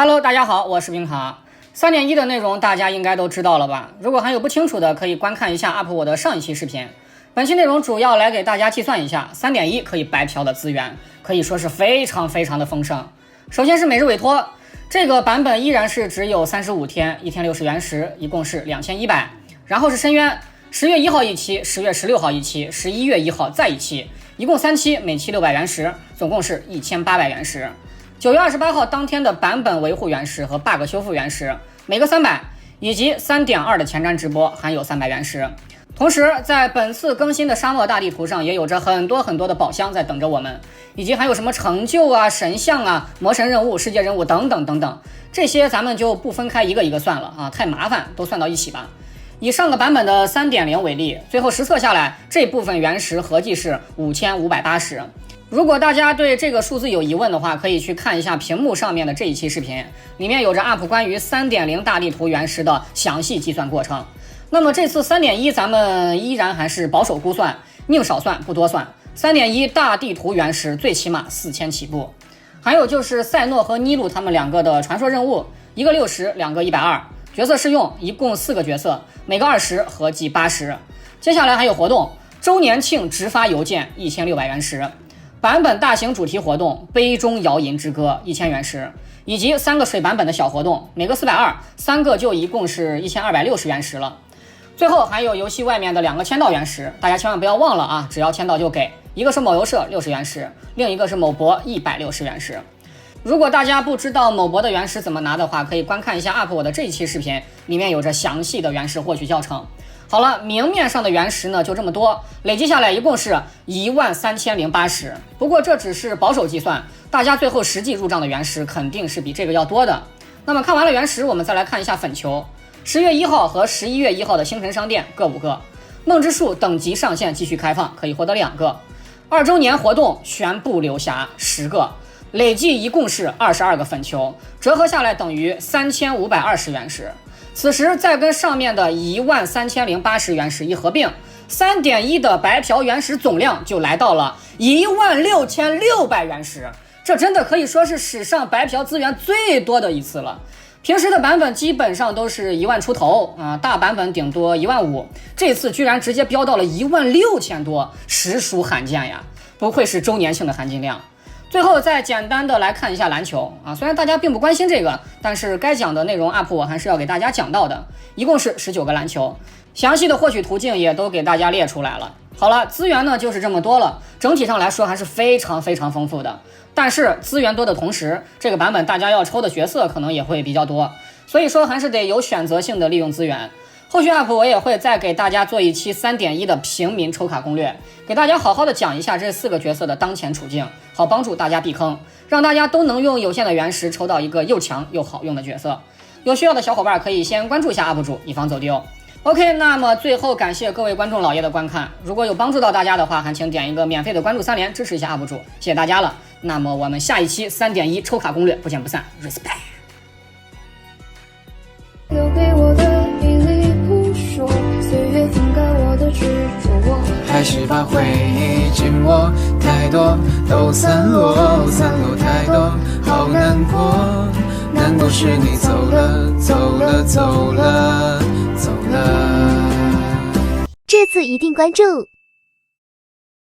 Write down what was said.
Hello， 大家好，我是冰卡。3.1的内容大家应该都知道了吧？如果还有不清楚的，可以观看一下 UP 我的上一期视频。本期内容主要来给大家计算一下3.1可以白嫖的资源，可以说是非常的丰盛。首先是每日委托，这个版本依然是只有35天，1天60原石，一共是2100。然后是深渊，10月1号一期，10月16号一期，11月1号再一期，一共3期，每期600原石，总共是1800原石。9月28号当天的版本维护原石和 bug 修复原石，每个300，以及 3.2 的前瞻直播含有300原石。同时在本次更新的沙漠大地图上也有着很多的宝箱在等着我们，以及还有什么成就啊、神像啊、魔神任务、世界任务等等，这些咱们就不分开一个一个算了啊，太麻烦，都算到一起吧。以上个版本的 3.0 为例，最后实测下来，这部分原石合计是5580。如果大家对这个数字有疑问的话，可以去看一下屏幕上面的这一期视频，里面有着 UP 关于 3.0 大地图原石的详细计算过程。那么这次 3.1 咱们依然还是保守估算，宁少算不多算， 3.1 大地图原石最起码4000起步。还有就是赛诺和尼禄他们两个的传说任务，一个60，两个120，角色试用一共4个角色，每个20，合计80。接下来还有活动，周年庆直发邮件1600原石，版本大型主题活动杯中摇银之歌1000原石，以及3个水版本的小活动，每个420，3个就一共是1260原石了。最后还有游戏外面的2个签到原石，大家千万不要忘了啊，只要签到就给，一个是某游社60原石，另一个是某博160原石。如果大家不知道某博的原石怎么拿的话，可以观看一下 UP 我的这一期视频，里面有着详细的原石获取教程。好了，明面上的原石呢就这么多，累计下来一共是13080。不过这只是保守计算，大家最后实际入账的原石肯定是比这个要多的。那么看完了原石，我们再来看一下粉球。10月1号和11月1号的星辰商店各5个，梦之树等级上限继续开放，可以获得2个。2周年活动全部留下10个，累计一共是22个粉球，折合下来等于3520原石。此时再跟上面的13080原石一合并， 3.1 的白嫖原石总量就来到了16600原石，这真的可以说是史上白嫖资源最多的一次了。平时的版本基本上都是1万出头啊，大版本顶多15000，这次居然直接飙到了16000多，实属罕见呀！不愧是周年庆的含金量。最后再简单的来看一下篮球啊，虽然大家并不关心这个，但是该讲的内容 UP 我还是要给大家讲到的，一共是19个篮球，详细的获取途径也都给大家列出来了。好了，资源呢就是这么多了，整体上来说还是非常丰富的。但是资源多的同时，这个版本大家要抽的角色可能也会比较多，所以说还是得有选择性的利用资源。后续 UP 我也会再给大家做一期 3.1 的平民抽卡攻略，给大家好好的讲一下这4个角色的当前处境，好帮助大家避坑，让大家都能用有限的原石抽到一个又强又好用的角色。有需要的小伙伴可以先关注一下 UP 主，以防走丢。OK， 那么最后感谢各位观众老爷的观看，如果有帮助到大家的话，还请点一个免费的关注3连，支持一下 UP 主，谢谢大家了。那么我们下一期 3.1 抽卡攻略不见不散 ，respect。留给我的一粒不说，岁月覆盖我的执着，我还是把回忆紧握，太多都散落太多，好难过，难过是你走了。这次一定关注。